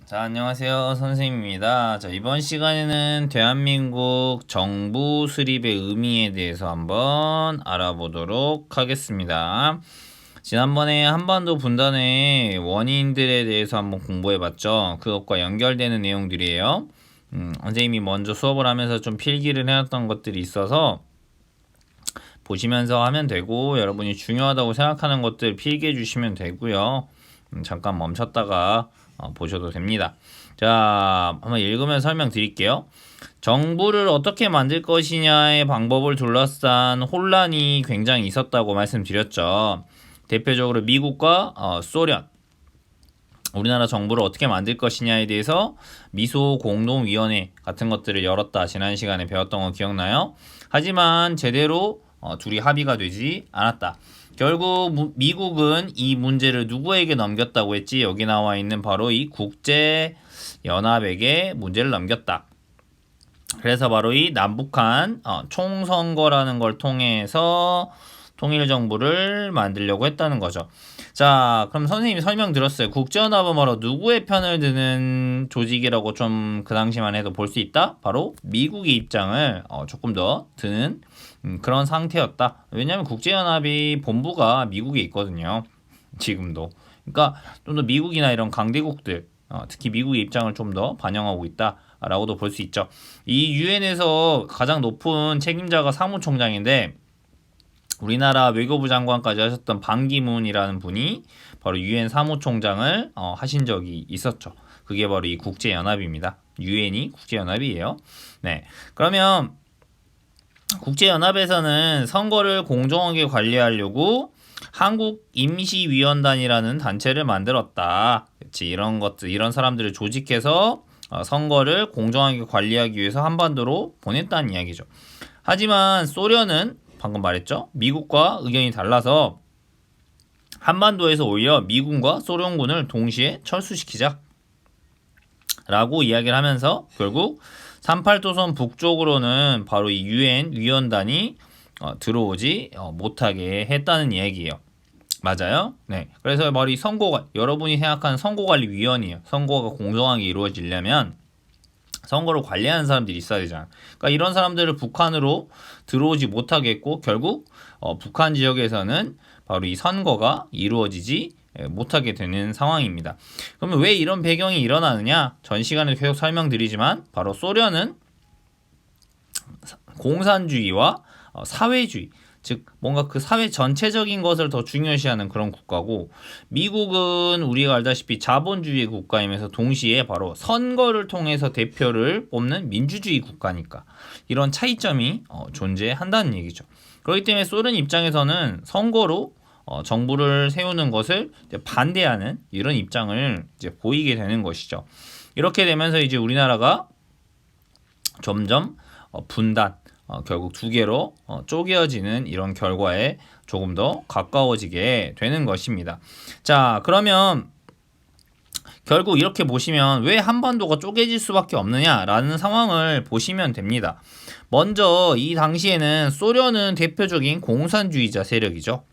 자, 안녕하세요. 선생님입니다. 자, 이번 시간에는 대한민국 정부 수립의 의미에 대해서 한번 알아보도록 하겠습니다. 지난번에 한반도 분단의 원인들에 대해서 한번 공부해봤죠. 그것과 연결되는 내용들이에요. 선생님이 먼저 수업을 하면서 좀 필기를 해놨던 것들이 있어서 보시면서 하면 되고, 여러분이 중요하다고 생각하는 것들 필기해 주시면 되고요. 잠깐 멈췄다가 보셔도 됩니다. 자, 한번 읽으면서 설명드릴게요. 정부를 어떻게 만들 것이냐의 방법을 둘러싼 혼란이 굉장히 있었다고 말씀드렸죠. 대표적으로 미국과 소련, 우리나라 정부를 어떻게 만들 것이냐에 대해서 미소 공동위원회 같은 것들을 열었다. 지난 시간에 배웠던 거 기억나요? 하지만 제대로 둘이 합의가 되지 않았다. 결국 미국은 이 문제를 누구에게 넘겼다고 했지? 여기 나와 있는 바로 이 국제연합에게 문제를 넘겼다. 그래서 바로 이 남북한 총선거라는 걸 통해서 통일정부를 만들려고 했다는 거죠. 자, 그럼 선생님이 설명 들었어요. 국제연합은 바로 누구의 편을 드는 조직이라고 좀 그 당시만 해도 볼 수 있다? 바로 미국의 입장을 조금 더 드는 그런 상태였다. 왜냐하면 국제연합이 본부가 미국에 있거든요. 지금도. 그러니까 좀 더 미국이나 이런 강대국들, 특히 미국의 입장을 좀 더 반영하고 있다라고도 볼 수 있죠. 이 유엔에서 가장 높은 책임자가 사무총장인데 우리나라 외교부 장관까지 하셨던 반기문이라는 분이 바로 유엔 사무총장을 하신 적이 있었죠. 그게 바로 이 국제연합입니다. 유엔이 국제연합이에요. 네, 그러면 국제연합에서는 선거를 공정하게 관리하려고 한국임시위원단이라는 단체를 만들었다. 그치, 이런 것들, 이런 사람들을 조직해서 선거를 공정하게 관리하기 위해서 한반도로 보냈다는 이야기죠. 하지만 소련은 방금 말했죠. 미국과 의견이 달라서 한반도에서 오히려 미군과 소련군을 동시에 철수시키자 라고 이야기를 하면서 결국 38도선 북쪽으로는 바로 이 유엔 위원단이 들어오지 못하게 했다는 이야기예요. 맞아요? 네. 그래서 바로 이 선거관, 여러분이 생각하는 선거관리위원이에요. 선거가 공정하게 이루어지려면 선거를 관리하는 사람들이 있어야 되잖아. 그러니까 이런 사람들을 북한으로 들어오지 못하게 했고 결국 북한 지역에서는 바로 이 선거가 이루어지지 못하게 되는 상황입니다. 그러면 왜 이런 배경이 일어나느냐? 전 시간에 계속 설명드리지만 바로 소련은 공산주의와 사회주의, 즉 뭔가 그 사회 전체적인 것을 더 중요시하는 그런 국가고, 미국은 우리가 알다시피 자본주의 국가이면서 동시에 바로 선거를 통해서 대표를 뽑는 민주주의 국가니까 이런 차이점이 존재한다는 얘기죠. 그렇기 때문에 소련 입장에서는 선거로 정부를 세우는 것을 이제 반대하는 이런 입장을 이제 보이게 되는 것이죠. 이렇게 되면서 이제 우리나라가 점점 분단, 결국 두 개로 쪼개어지는 이런 결과에 조금 더 가까워지게 되는 것입니다. 자, 그러면 결국 이렇게 보시면 왜 한반도가 쪼개질 수밖에 없느냐라는 상황을 보시면 됩니다. 먼저 이 당시에는 소련은 대표적인 공산주의자 세력이죠.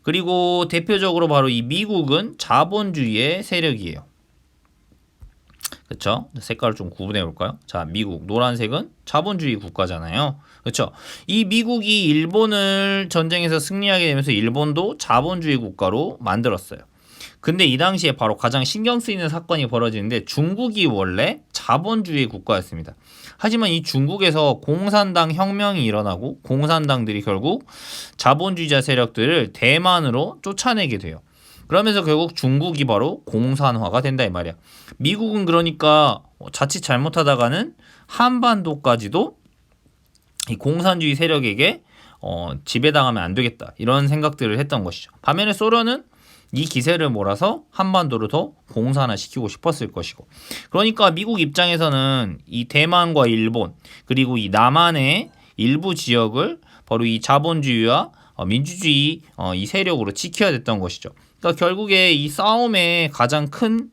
그리고 대표적으로 바로 이 미국은 자본주의의 세력이에요. 그쵸? 색깔을 좀 구분해 볼까요? 자, 미국 노란색은 자본주의 국가잖아요. 그쵸? 이 미국이 일본을 전쟁에서 승리하게 되면서 일본도 자본주의 국가로 만들었어요. 근데 이 당시에 바로 가장 신경 쓰이는 사건이 벌어지는데 중국이 원래 자본주의 국가였습니다. 하지만 이 중국에서 공산당 혁명이 일어나고 공산당들이 결국 자본주의자 세력들을 대만으로 쫓아내게 돼요. 그러면서 결국 중국이 바로 공산화가 된다 이 말이야. 미국은 그러니까 자칫 잘못하다가는 한반도까지도 이 공산주의 세력에게 지배당하면 안 되겠다 이런 생각들을 했던 것이죠. 반면에 소련은 이 기세를 몰아서 한반도를 더 공산화시키고 싶었을 것이고, 그러니까 미국 입장에서는 이 대만과 일본 그리고 이 남한의 일부 지역을 바로 이 자본주의와 민주주의 이 세력으로 지켜야 됐던 것이죠. 그러니까 결국에 이 싸움의 가장 큰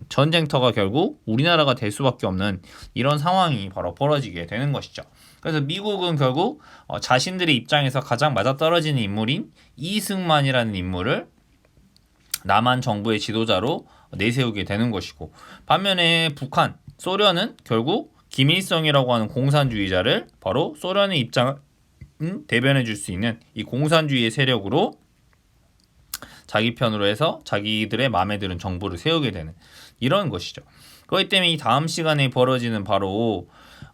전쟁터가 결국 우리나라가 될 수밖에 없는 이런 상황이 바로 벌어지게 되는 것이죠. 그래서 미국은 결국 자신들의 입장에서 가장 맞아떨어지는 인물인 이승만이라는 인물을 남한 정부의 지도자로 내세우게 되는 것이고, 반면에 북한, 소련은 결국 김일성이라고 하는 공산주의자를 바로 소련의 입장을 대변해 줄 수 있는 이 공산주의의 세력으로 자기 편으로 해서 자기들의 마음에 드는 정부를 세우게 되는 이런 것이죠. 그렇기 때문에 이 다음 시간에 벌어지는 바로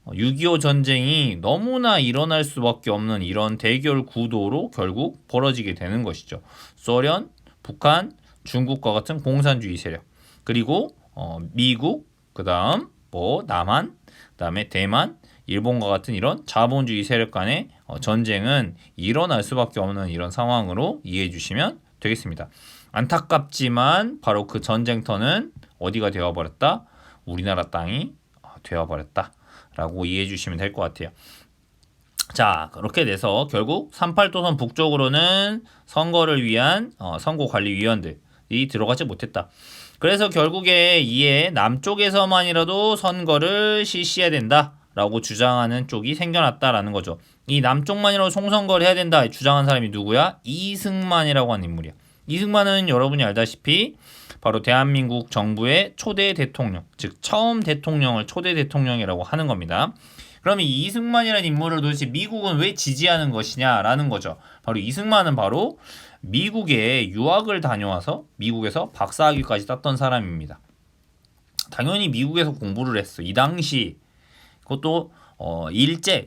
6.25 전쟁이 너무나 일어날 수밖에 없는 이런 대결 구도로 결국 벌어지게 되는 것이죠. 소련, 북한, 중국과 같은 공산주의 세력, 그리고 미국, 그다음 남한, 그다음에 대만, 일본과 같은 이런 자본주의 세력 간의 전쟁은 일어날 수밖에 없는 이런 상황으로 이해해 주시면 되겠습니다. 안타깝지만 바로 그 전쟁터는 어디가 되어버렸다? 우리나라 땅이 되어버렸다라고 이해해 주시면 될 것 같아요. 자, 그렇게 돼서 결국 38도선 북쪽으로는 선거를 위한 선거관리위원들이 들어가지 못했다. 그래서 결국에 이에 남쪽에서만이라도 선거를 실시해야 된다라고 주장하는 쪽이 생겨났다라는 거죠. 이 남쪽만이라도 총선거를 해야 된다 주장한 사람이 누구야? 이승만이라고 하는 인물이야. 이승만은 여러분이 알다시피 바로 대한민국 정부의 초대 대통령, 즉 처음 대통령을 초대 대통령이라고 하는 겁니다. 그러면 이 이승만이라는 인물을 도대체 미국은 왜 지지하는 것이냐라는 거죠. 바로 이승만은 바로 미국에 유학을 다녀와서 미국에서 박사학위까지 땄던 사람입니다. 당연히 미국에서 공부를 했어. 이 당시 그것도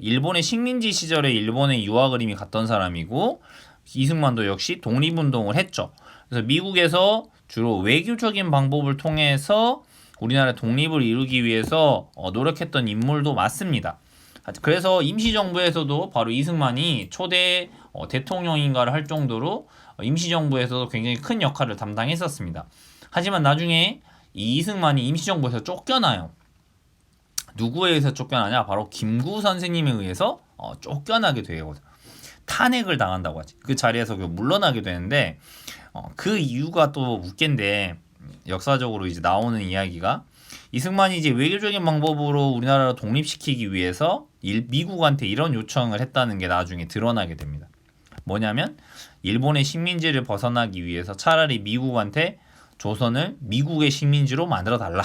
일본의 식민지 시절에 일본에 유학을 이미 갔던 사람이고, 이승만도 역시 독립운동을 했죠. 그래서 미국에서 주로 외교적인 방법을 통해서 우리나라 독립을 이루기 위해서 노력했던 인물도 맞습니다. 그래서 임시정부에서도 바로 이승만이 초대 대통령인가를 할 정도로 임시정부에서도 굉장히 큰 역할을 담당했었습니다. 하지만 나중에 이 이승만이 임시정부에서 쫓겨나요. 누구에 의해서 쫓겨나냐? 바로 김구 선생님에 의해서 쫓겨나게 돼요. 탄핵을 당한다고 하지. 그 자리에서 물러나게 되는데 그 이유가 또 웃긴데, 역사적으로 이제 나오는 이야기가 이승만이 이제 외교적인 방법으로 우리나라를 독립시키기 위해서 미국한테 이런 요청을 했다는 게 나중에 드러나게 됩니다. 뭐냐면 일본의 식민지를 벗어나기 위해서 차라리 미국한테 조선을 미국의 식민지로 만들어 달라.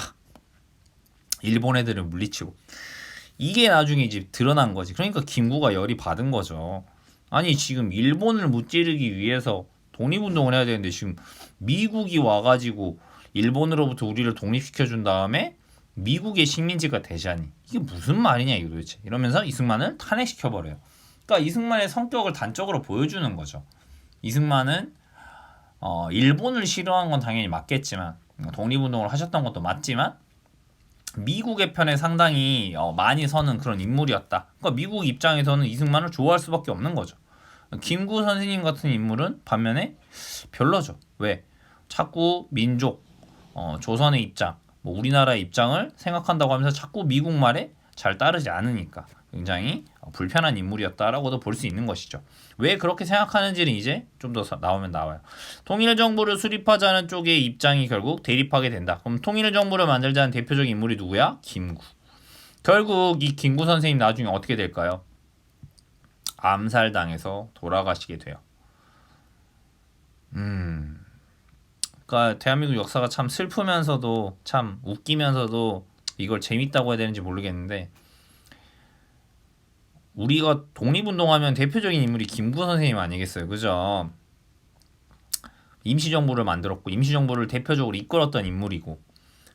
일본 애들을 물리치고. 이게 나중에 이제 드러난 거지. 그러니까 김구가 열이 받은 거죠. 아니 지금 일본을 무찌르기 위해서 독립운동을 해야 되는데 지금 미국이 와가지고 일본으로부터 우리를 독립시켜준 다음에 미국의 식민지가 되자니 이게 무슨 말이냐 이거 도대체. 이러면서 이승만을 탄핵시켜버려요. 그러니까 이승만의 성격을 단적으로 보여주는 거죠. 이승만은 일본을 싫어한 건 당연히 맞겠지만, 독립운동을 하셨던 것도 맞지만 미국의 편에 상당히 많이 서는 그런 인물이었다. 그러니까 미국 입장에서는 이승만을 좋아할 수밖에 없는 거죠. 김구 선생님 같은 인물은 반면에 별로죠. 왜? 자꾸 민족, 조선의 입장, 우리나라의 입장을 생각한다고 하면서 자꾸 미국 말에 잘 따르지 않으니까 굉장히 불편한 인물이었다라고도 볼 수 있는 것이죠. 왜 그렇게 생각하는지는 이제 좀 더 나오면 나와요. 통일정부를 수립하자는 쪽의 입장이 결국 대립하게 된다. 그럼 통일정부를 만들자는 대표적인 인물이 누구야? 김구. 결국 이 김구 선생님 나중에 어떻게 될까요? 암살당해서 돌아가시게 돼요. 그러니까 대한민국 역사가 참 슬프면서도 참 웃기면서도 이걸 재밌다고 해야 되는지 모르겠는데, 우리가 독립운동하면 대표적인 인물이 김구 선생님 아니겠어요, 그죠? 임시정부를 만들었고 임시정부를 대표적으로 이끌었던 인물이고,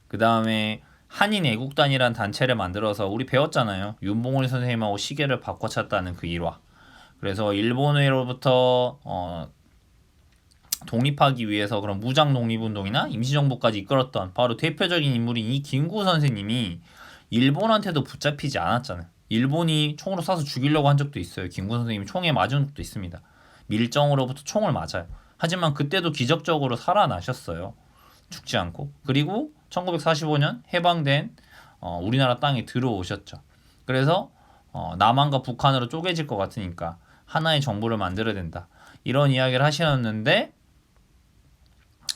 그 다음에 한인애국단이라는 단체를 만들어서 우리 배웠잖아요. 윤봉을 선생님하고 시계를 바꿔쳤다는 그 일화. 그래서 일본으로부터 독립하기 위해서 그런 무장 독립운동이나 임시정부까지 이끌었던 바로 대표적인 인물인 이 김구 선생님이 일본한테도 붙잡히지 않았잖아요. 일본이 총으로 쏴서 죽이려고 한 적도 있어요. 김구 선생님이 총에 맞은 적도 있습니다. 밀정으로부터 총을 맞아요. 하지만 그때도 기적적으로 살아나셨어요. 죽지 않고. 그리고 1945년 해방된 우리나라 땅에 들어오셨죠. 그래서 남한과 북한으로 쪼개질 것 같으니까 하나의 정부를 만들어야 된다. 이런 이야기를 하셨는데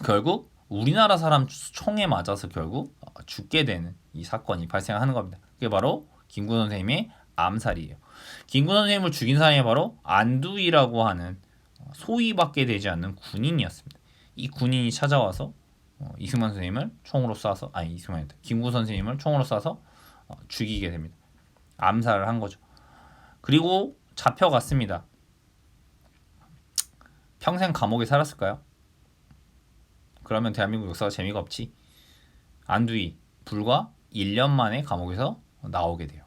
결국 우리나라 사람 총에 맞아서 결국 죽게 되는 이 사건이 발생하는 겁니다. 그게 바로 김구 선생님의 암살이에요. 김구 선생님을 죽인 사람이 바로 안두희라고 하는 소위밖에 되지 않는 군인이었습니다. 이 군인이 찾아와서 이승만 선생님을 총으로 쏴서 아니 이승만이 김구 선생님을 총으로 쏴서 죽이게 됩니다. 암살을 한 거죠. 그리고 잡혀갔습니다. 평생 감옥에 살았을까요? 그러면 대한민국 역사가 재미가 없지. 안두희 불과 1년 만에 감옥에서 나오게 돼요.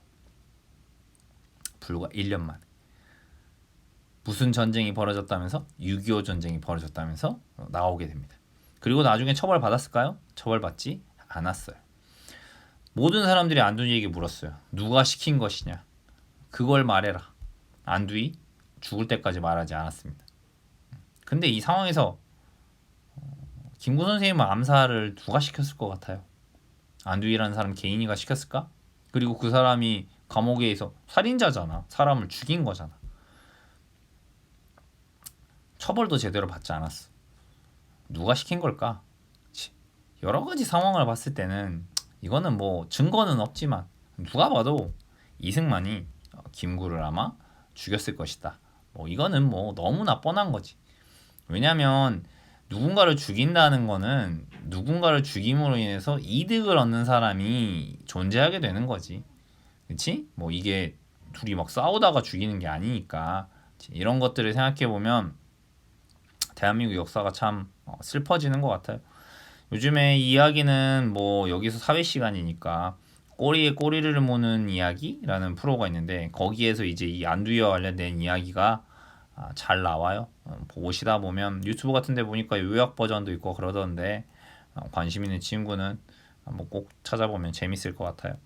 불과 1년 만에. 무슨 전쟁이 벌어졌다면서? 6.25 전쟁이 벌어졌다면서 나오게 됩니다. 그리고 나중에 처벌받았을까요? 처벌받지 않았어요. 모든 사람들이 안두희에게 물었어요. 누가 시킨 것이냐? 그걸 말해라. 안두희 죽을 때까지 말하지 않았습니다. 근데 이 상황에서 김구 선생님은 암살을 누가 시켰을 것 같아요? 안두희라는 사람 개인이가 시켰을까? 그리고 그 사람이 감옥에서 살인자잖아. 사람을 죽인 거잖아. 처벌도 제대로 받지 않았어. 누가 시킨 걸까? 여러 가지 상황을 봤을 때는 이거는 뭐 증거는 없지만 누가 봐도 이승만이 김구를 아마 죽였을 것이다. 뭐 이거는 뭐 너무나 뻔한 거지. 왜냐면 누군가를 죽인다는 거는 누군가를 죽임으로 인해서 이득을 얻는 사람이 존재하게 되는 거지. 그치? 뭐 이게 둘이 막 싸우다가 죽이는 게 아니니까. 이런 것들을 생각해 보면 대한민국 역사가 참 슬퍼지는 것 같아요. 요즘에 이야기는 뭐 여기서 사회 시간이니까 꼬리에 꼬리를 무는 이야기라는 프로가 있는데 거기에서 이제 이 안두희와 관련된 이야기가 잘 나와요. 보시다 보면 유튜브 같은 데 보니까 요약 버전도 있고 그러던데 관심 있는 친구는 한번 꼭 찾아보면 재밌을 것 같아요.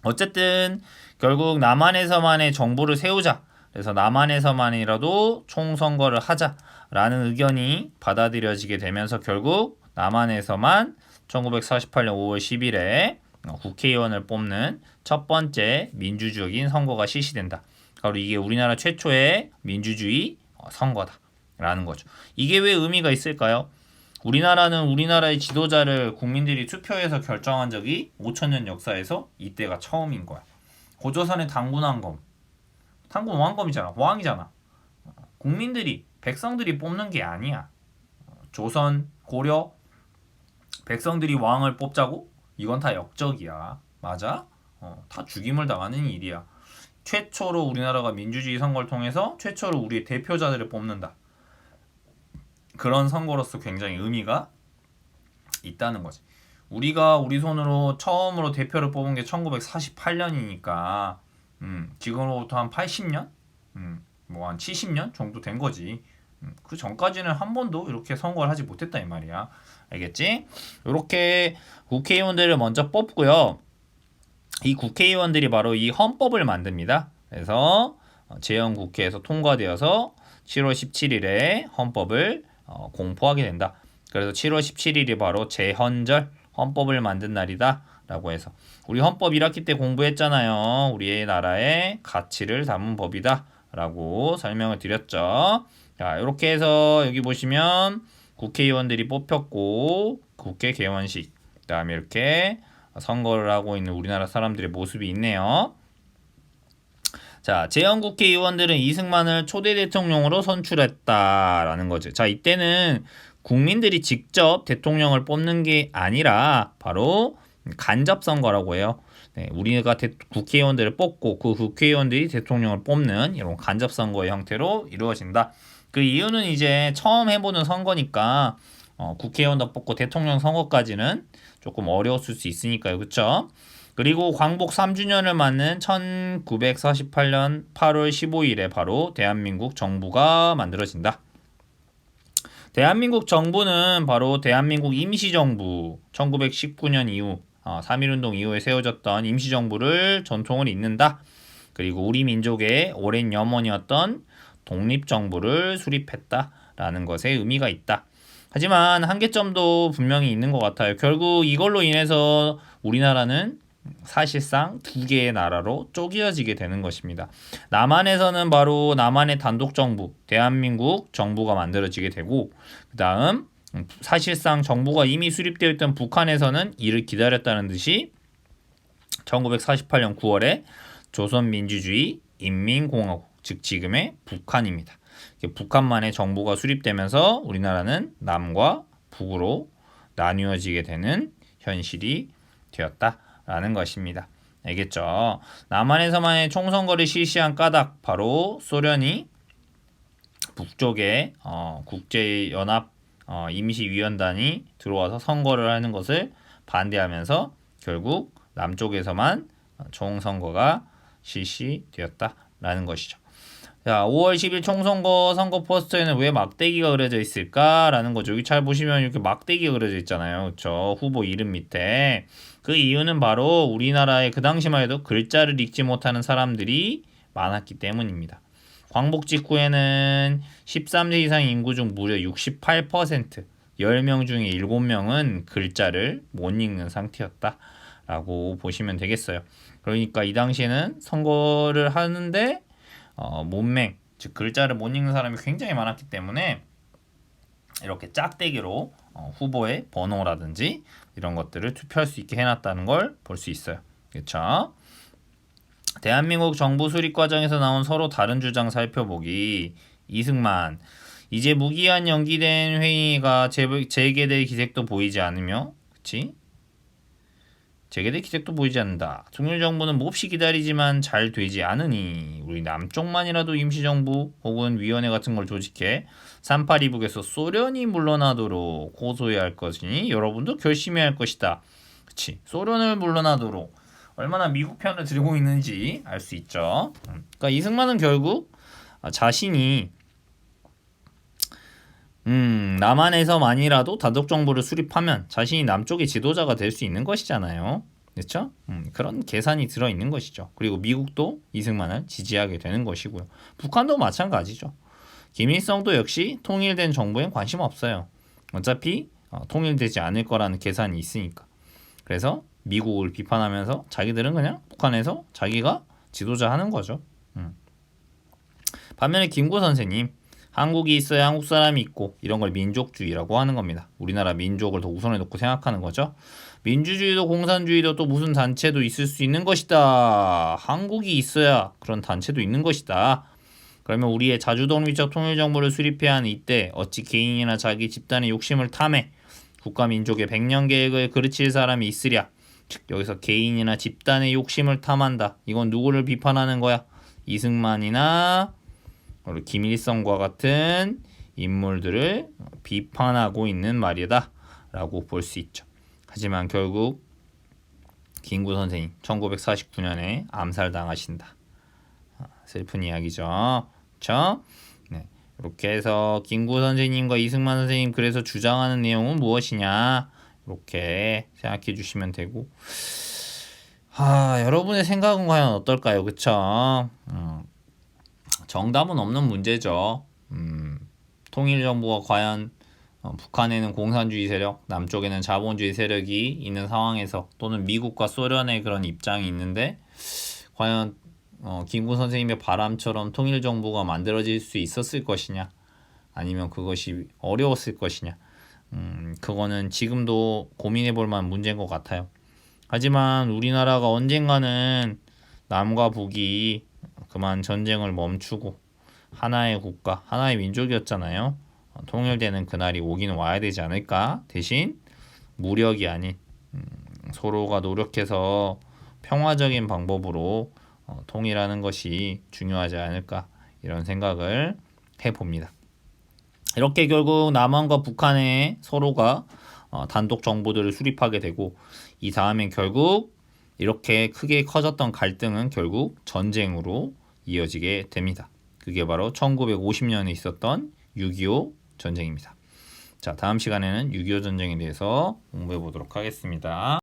어쨌든 결국 남한에서만의 정부를 세우자. 그래서 남한에서만이라도 총선거를 하자라는 의견이 받아들여지게 되면서 결국 남한에서만 1948년 5월 10일에 국회의원을 뽑는 첫 번째 민주적인 선거가 실시된다. 바로 이게 우리나라 최초의 민주주의 선거다라는 거죠. 이게 왜 의미가 있을까요? 우리나라는 우리나라의 지도자를 국민들이 투표해서 결정한 적이 5천년 역사에서 이때가 처음인 거야. 고조선의 당군왕검. 당군 왕검이잖아. 왕이잖아. 국민들이 백성들이 뽑는 게 아니야. 조선, 고려 백성들이 왕을 뽑자고? 이건 다 역적이야. 맞아? 다 죽임을 당하는 일이야. 최초로 우리나라가 민주주의 선거를 통해서 최초로 우리의 대표자들을 뽑는다. 그런 선거로서 굉장히 의미가 있다는 거지. 우리가 우리 손으로 처음으로 대표를 뽑은 게 1948년이니까 지금으로부터 한 80년? 뭐 한 70년 정도 된 거지. 그 전까지는 한 번도 이렇게 선거를 하지 못했다 이 말이야. 알겠지? 이렇게 국회의원들을 먼저 뽑고요. 이 국회의원들이 바로 이 헌법을 만듭니다. 그래서 재헌국회에서 통과되어서 7월 17일에 헌법을 공포하게 된다. 그래서 7월 17일이 바로 재헌절, 헌법을 만든 날이다 라고 해서 우리 헌법 1학기 때 공부했잖아요. 우리의 나라의 가치를 담은 법이다 라고 설명을 드렸죠. 자, 이렇게 해서 여기 보시면 국회의원들이 뽑혔고 국회 개원식, 그 다음에 이렇게 선거를 하고 있는 우리나라 사람들의 모습이 있네요. 자, 재헌국회의원들은 이승만을 초대 대통령으로 선출했다라는 거죠. 자, 이때는 국민들이 직접 대통령을 뽑는 게 아니라 바로 간접선거라고 해요. 네, 우리가 국회의원들을 뽑고 그 국회의원들이 대통령을 뽑는 이런 간접선거의 형태로 이루어진다. 그 이유는 이제 처음 해보는 선거니까 국회의원도 뽑고 대통령 선거까지는 조금 어려웠을 수 있으니까요. 그렇죠? 그리고 광복 3주년을 맞는 1948년 8월 15일에 바로 대한민국 정부가 만들어진다. 대한민국 정부는 바로 대한민국 임시정부 1919년 이후 3.1운동 이후에 세워졌던 임시정부를 전통을 잇는다. 그리고 우리 민족의 오랜 염원이었던 독립정부를 수립했다라는 것에 의미가 있다. 하지만 한계점도 분명히 있는 것 같아요. 결국 이걸로 인해서 우리나라는 사실상 두 개의 나라로 쪼개어지게 되는 것입니다. 남한에서는 바로 남한의 단독정부, 대한민국 정부가 만들어지게 되고 그 다음 사실상 정부가 이미 수립되어 있던 북한에서는 이를 기다렸다는 듯이 1948년 9월에 조선민주주의 인민공화국, 즉 지금의 북한입니다. 북한만의 정부가 수립되면서 우리나라는 남과 북으로 나뉘어지게 되는 현실이 되었다라는 것입니다. 알겠죠? 남한에서만의 총선거를 실시한 까닭, 바로 소련이 북쪽에 국제연합 임시위원단이 들어와서 선거를 하는 것을 반대하면서 결국 남쪽에서만 총선거가 실시되었다라는 것이죠. 자, 5월 10일 총선거 선거 포스터에는 왜 막대기가 그려져 있을까라는 거죠. 여기 잘 보시면 이렇게 막대기가 그려져 있잖아요. 그렇죠? 후보 이름 밑에. 그 이유는 바로 우리나라에 그 당시만 해도 글자를 읽지 못하는 사람들이 많았기 때문입니다. 광복 직후에는 13세 이상 인구 중 무려 68%, 10명 중에 7명은 글자를 못 읽는 상태였다라고 보시면 되겠어요. 그러니까 이 당시에는 선거를 하는데 문맹, 즉 글자를 못 읽는 사람이 굉장히 많았기 때문에 이렇게 짝대기로 후보의 번호라든지 이런 것들을 투표할 수 있게 해놨다는 걸 볼 수 있어요. 그렇죠? 대한민국 정부 수립 과정에서 나온 서로 다른 주장 살펴보기. 이승만, 이제 무기한 연기된 회의가 재개될 기색도 보이지 않으며, 그치? 재개될 기색도 보이지 않는다. 통일정부는 몹시 기다리지만 잘 되지 않으니 우리 남쪽만이라도 임시정부 혹은 위원회 같은 걸 조직해 3.8 이북에서 소련이 물러나도록 고소해야 할 것이니 여러분도 결심해야 할 것이다. 그치? 소련을 물러나도록 얼마나 미국 편을 들고 있는지 알 수 있죠. 그러니까 이승만은 결국 자신이 남한에서만이라도 단독 정부를 수립하면 자신이 남쪽의 지도자가 될 수 있는 것이잖아요. 그렇죠? 그런 계산이 들어 있는 것이죠. 그리고 미국도 이승만을 지지하게 되는 것이고요. 북한도 마찬가지죠. 김일성도 역시 통일된 정부엔 관심 없어요. 어차피 통일되지 않을 거라는 계산이 있으니까. 그래서 미국을 비판하면서 자기들은 그냥 북한에서 자기가 지도자 하는 거죠. 반면에 김구 선생님, 한국이 있어야 한국 사람이 있고 이런 걸 민족주의라고 하는 겁니다. 우리나라 민족을 더 우선에 놓고 생각하는 거죠. 민주주의도 공산주의도 또 무슨 단체도 있을 수 있는 것이다. 한국이 있어야 그런 단체도 있는 것이다. 그러면 우리의 자주독립적 통일정부를 수립해야 하는 이때 어찌 개인이나 자기 집단의 욕심을 탐해 국가 민족의 100년 계획을 그르칠 사람이 있으랴. 즉 여기서 개인이나 집단의 욕심을 탐한다. 이건 누구를 비판하는 거야? 이승만이나 김일성과 같은 인물들을 비판하고 있는 말이다 라고 볼 수 있죠. 하지만 결국 김구 선생님 1949년에 암살당하신다. 슬픈 이야기죠. 그렇죠? 네. 이렇게 해서 김구 선생님과 이승만 선생님 그래서 주장하는 내용은 무엇이냐 이렇게 생각해 주시면 되고, 여러분의 생각은 과연 어떨까요? 그쵸? 정답은 없는 문제죠. 통일정부가 과연 북한에는 공산주의 세력, 남쪽에는 자본주의 세력이 있는 상황에서 또는 미국과 소련의 그런 입장이 있는데 과연 김구 선생님의 바람처럼 통일정부가 만들어질 수 있었을 것이냐, 아니면 그것이 어려웠을 것이냐, 그거는 지금도 고민해 볼 만한 문제인 것 같아요. 하지만 우리나라가 언젠가는 남과 북이 그만 전쟁을 멈추고 하나의 국가, 하나의 민족이었잖아요. 통일되는 그날이 오긴 와야 되지 않을까? 대신 무력이 아닌 서로가 노력해서 평화적인 방법으로 통일하는 것이 중요하지 않을까, 이런 생각을 해봅니다. 이렇게 결국 남한과 북한의 서로가 단독 정부들을 수립하게 되고, 이 다음엔 결국 이렇게 크게 커졌던 갈등은 결국 전쟁으로 이어지게 됩니다. 그게 바로 1950년에 있었던 6.25 전쟁입니다. 자, 다음 시간에는 6.25 전쟁에 대해서 공부해 보도록 하겠습니다.